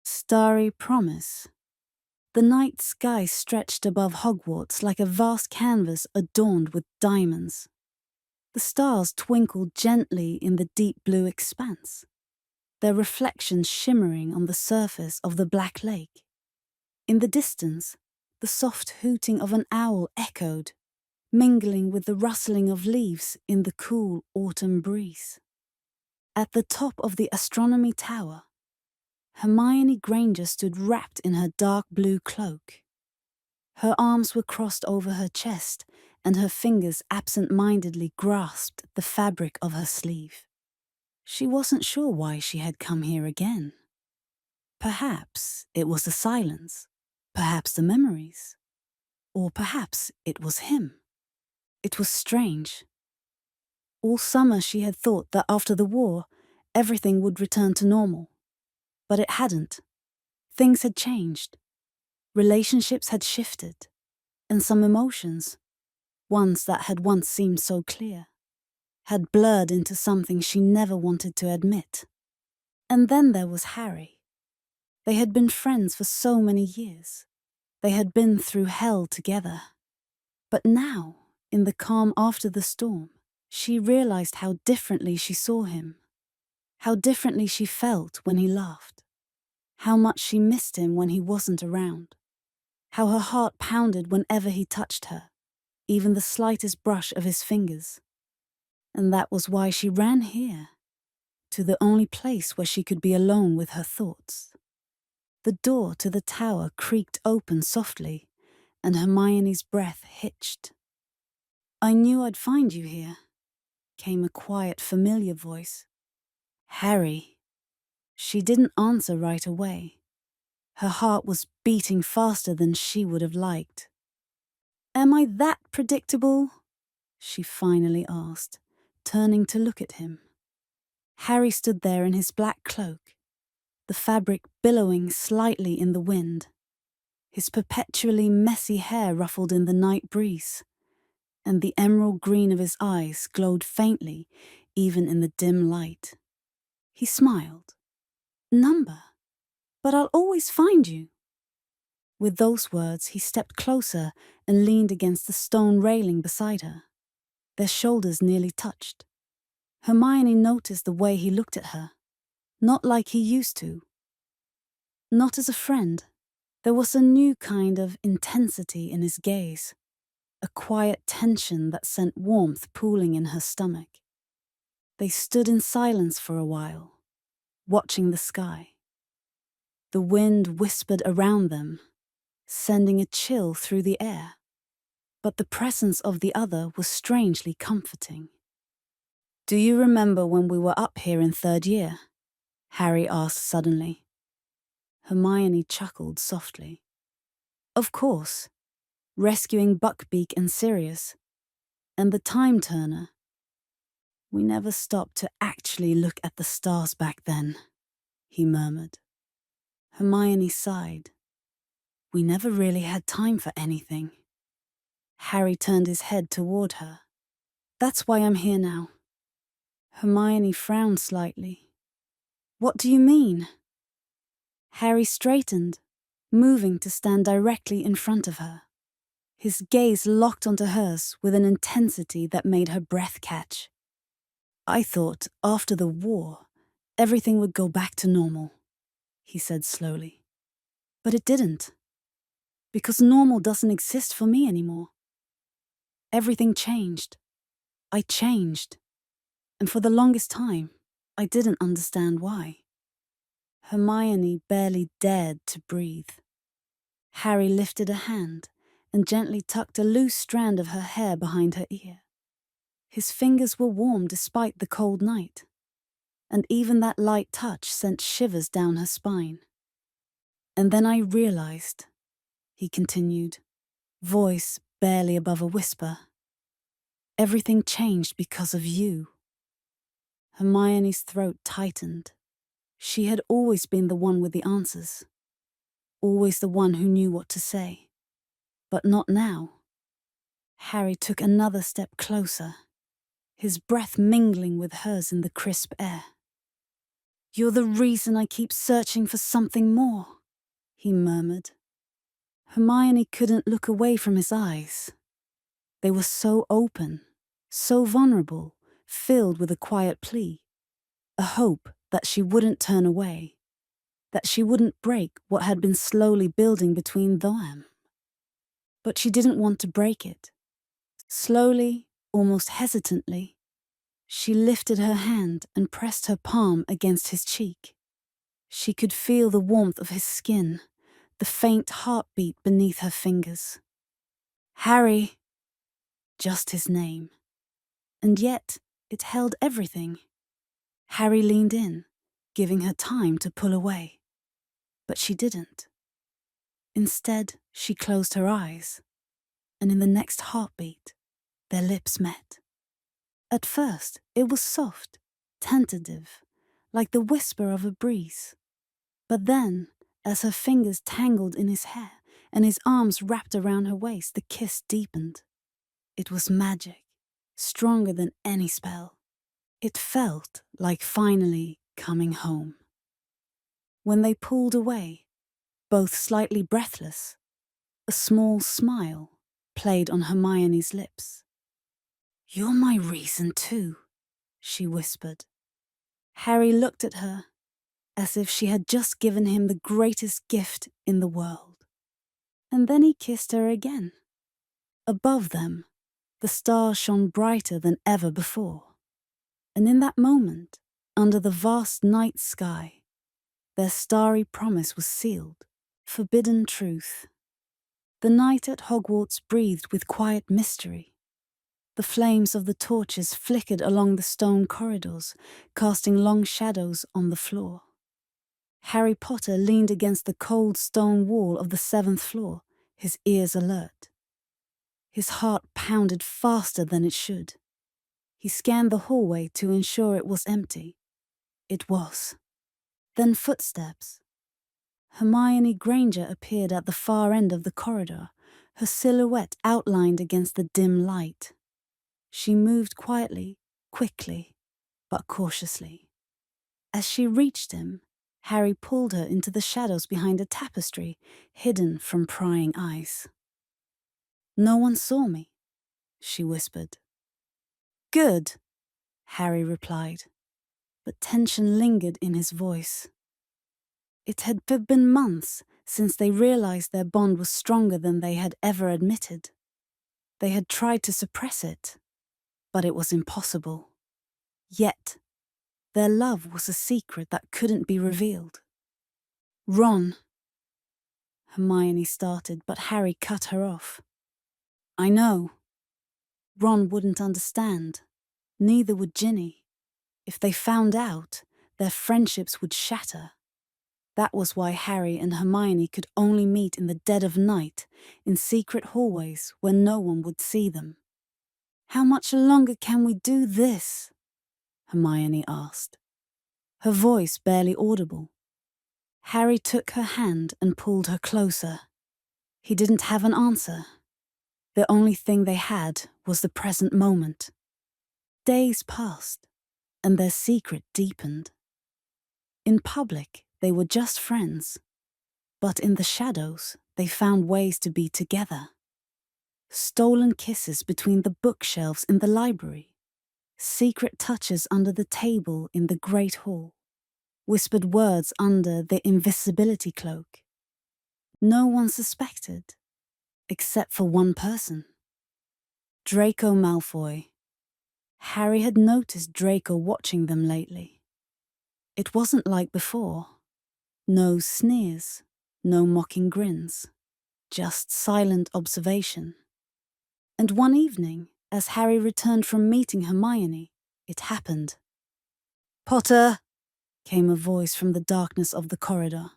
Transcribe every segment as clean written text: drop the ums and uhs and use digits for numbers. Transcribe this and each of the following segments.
Starry promise. The night sky stretched above Hogwarts like a vast canvas adorned with diamonds. The stars twinkled gently in the deep blue expanse, their reflections shimmering on the surface of the black lake. In the distance, the soft hooting of an owl echoed, mingling with the rustling of leaves in the cool autumn breeze. At the top of the astronomy tower, Hermione Granger stood wrapped in her dark blue cloak. Her arms were crossed over her chest, and her fingers absent-mindedly grasped the fabric of her sleeve. She wasn't sure why she had come here again. Perhaps it was the silence, perhaps the memories, or perhaps it was him. It was strange. All summer she had thought that after the war, everything would return to normal. But it hadn't. Things had changed. Relationships had shifted. And some emotions, ones that had once seemed so clear, had blurred into something she never wanted to admit. And then there was Harry. They had been friends for so many years. They had been through hell together. But now, in the calm after the storm, she realized how differently she saw him, how differently she felt when he laughed, how much she missed him when he wasn't around, how her heart pounded whenever he touched her, even the slightest brush of his fingers. And that was why she ran here, to the only place where she could be alone with her thoughts. The door to the tower creaked open softly, and Hermione's breath hitched. "I knew I'd find you here," came a quiet, familiar voice. "Harry." She didn't answer right away. Her heart was beating faster than she would have liked. "Am I that predictable?" she finally asked, turning to look at him. Harry stood there in his black cloak, the fabric billowing slightly in the wind, his perpetually messy hair ruffled in the night breeze, and the emerald green of his eyes glowed faintly even in the dim light. He smiled. "Number, but I'll always find you." With those words, he stepped closer and leaned against the stone railing beside her. Their shoulders nearly touched. Hermione noticed the way he looked at her, not like he used to. Not as a friend. There was a new kind of intensity in his gaze, a quiet tension that sent warmth pooling in her stomach. They stood in silence for a while, watching the sky. The wind whispered around them, sending a chill through the air. But the presence of the other was strangely comforting. "Do you remember when we were up here in third year?" Harry asked suddenly. Hermione chuckled softly. "Of course. Rescuing Buckbeak and Sirius. And the Time Turner. We never stopped to actually look at the stars back then," he murmured. Hermione sighed. "We never really had time for anything." Harry turned his head toward her. "That's why I'm here now." Hermione frowned slightly. "What do you mean?" Harry straightened, moving to stand directly in front of her. His gaze locked onto hers with an intensity that made her breath catch. "I thought, after the war, everything would go back to normal," he said slowly. "But it didn't. Because normal doesn't exist for me anymore. Everything changed. I changed. And for the longest time, I didn't understand why." Hermione barely dared to breathe. Harry lifted a hand and gently tucked a loose strand of her hair behind her ear. His fingers were warm despite the cold night, and even that light touch sent shivers down her spine. "And then I realized," he continued, voice barely above a whisper, "everything changed because of you." Hermione's throat tightened. She had always been the one with the answers, always the one who knew what to say. But not now. Harry took another step closer, his breath mingling with hers in the crisp air. You're the reason I keep searching for something more, he murmured. Hermione couldn't look away from his eyes. They were so open, so vulnerable, filled with a quiet plea, a hope that she wouldn't turn away, that she wouldn't break what had been slowly building between them. But she didn't want to break it. Slowly, almost hesitantly, she lifted her hand and pressed her palm against his cheek. She could feel the warmth of his skin, the faint heartbeat beneath her fingers. Harry, just his name. And yet, it held everything. Harry leaned in, giving her time to pull away. But she didn't. Instead, she closed her eyes, and in the next heartbeat, their lips met. At first, it was soft, tentative, like the whisper of a breeze. But then, as her fingers tangled in his hair and his arms wrapped around her waist, the kiss deepened. It was magic, stronger than any spell. It felt like finally coming home. When they pulled away, both slightly breathless, a small smile played on Hermione's lips. "You're my reason too," she whispered. Harry looked at her as if she had just given him the greatest gift in the world. And then he kissed her again. Above them, the stars shone brighter than ever before. And in that moment, under the vast night sky, their starry promise was sealed, forbidden truth. The night at Hogwarts breathed with quiet mystery. The flames of the torches flickered along the stone corridors, casting long shadows on the floor. Harry Potter leaned against the cold stone wall of the 7th floor, his ears alert. His heart pounded faster than it should. He scanned the hallway to ensure it was empty. It was. Then footsteps. Hermione Granger appeared at the far end of the corridor, her silhouette outlined against the dim light. She moved quietly, quickly, but cautiously. As she reached him, Harry pulled her into the shadows behind a tapestry, hidden from prying eyes. "No one saw me," she whispered. "Good," Harry replied, but tension lingered in his voice. It had been months since they realized their bond was stronger than they had ever admitted. They had tried to suppress it, but it was impossible. Yet, their love was a secret that couldn't be revealed. "Ron," Hermione started, but Harry cut her off. "I know. Ron wouldn't understand. Neither would Ginny. If they found out, their friendships would shatter. That was why Harry and Hermione could only meet in the dead of night, in secret hallways where no one would see them. "How much longer can we do this?" Hermione asked, her voice barely audible. Harry took her hand and pulled her closer. He didn't have an answer. The only thing they had was the present moment. Days passed, and their secret deepened. In public, they were just friends, but in the shadows, they found ways to be together. Stolen kisses between the bookshelves in the library, secret touches under the table in the Great Hall, whispered words under the invisibility cloak. No one suspected, except for one person. Draco Malfoy. Harry had noticed Draco watching them lately. It wasn't like before. No sneers, no mocking grins, just silent observation. And one evening, as Harry returned from meeting Hermione, it happened. "Potter!" came a voice from the darkness of the corridor.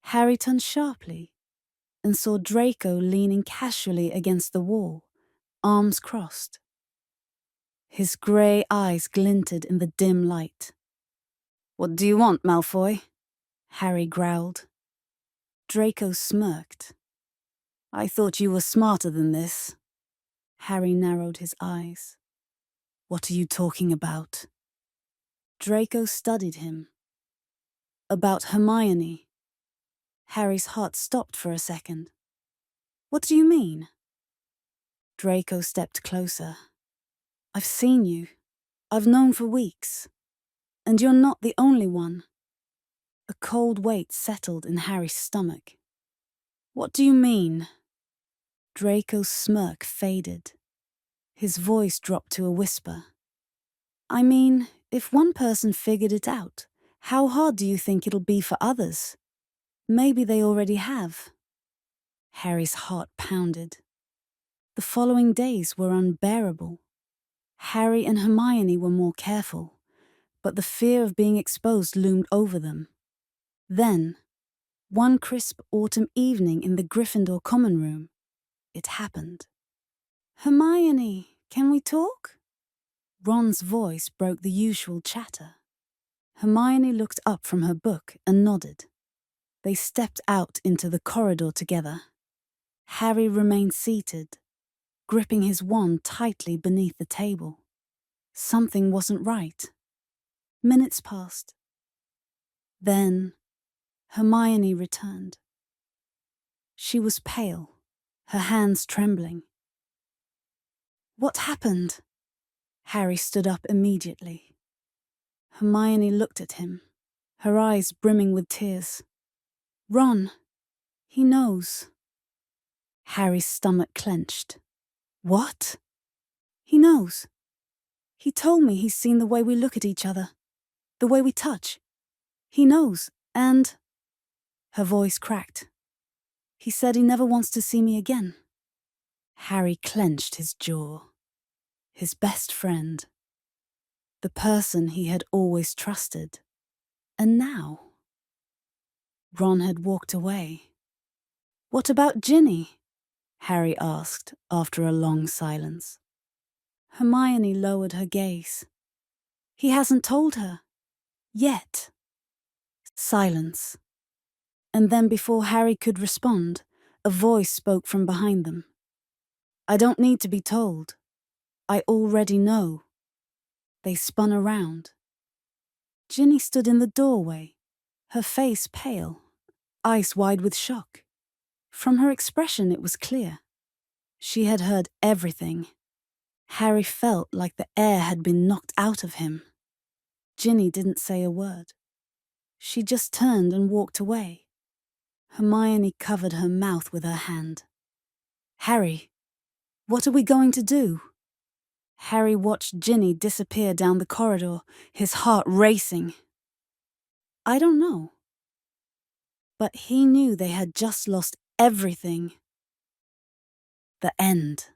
Harry turned sharply and saw Draco leaning casually against the wall, arms crossed. His grey eyes glinted in the dim light. "What do you want, Malfoy?" Harry growled. Draco smirked. "I thought you were smarter than this." Harry narrowed his eyes. "What are you talking about?" Draco studied him, About Hermione. Harry's heart stopped for a second. What do you mean? Draco stepped closer. I've seen you. I've known for weeks. And you're not the only one. A cold weight settled in Harry's stomach. What do you mean? Draco's smirk faded. His voice dropped to a whisper. I mean, if one person figured it out, how hard do you think it'll be for others? Maybe they already have. Harry's heart pounded. The following days were unbearable. Harry and Hermione were more careful, but the fear of being exposed loomed over them. Then, one crisp autumn evening in the Gryffindor common room, it happened. Hermione, can we talk? Ron's voice broke the usual chatter. Hermione looked up from her book and nodded. They stepped out into the corridor together. Harry remained seated, gripping his wand tightly beneath the table. Something wasn't right. Minutes passed. Then, Hermione returned. She was pale, her hands trembling. What happened? Harry stood up immediately. Hermione looked at him, her eyes brimming with tears. Ron, he knows. Harry's stomach clenched. What? He knows. He told me he's seen the way we look at each other, the way we touch. He knows, and... Her voice cracked. He said he never wants to see me again. Harry clenched his jaw. His best friend. The person he had always trusted. And now... Ron had walked away. What about Ginny? Harry asked after a long silence. Hermione lowered her gaze. He hasn't told her. Yet. Silence. And then before Harry could respond, a voice spoke from behind them. I don't need to be told. I already know. They spun around. Ginny stood in the doorway, her face pale, eyes wide with shock. From her expression it was clear. She had heard everything. Harry felt like the air had been knocked out of him. Ginny didn't say a word. She just turned and walked away. Hermione covered her mouth with her hand. Harry, what are we going to do? Harry watched Ginny disappear down the corridor, his heart racing. I don't know. But he knew they had just lost everything. The end.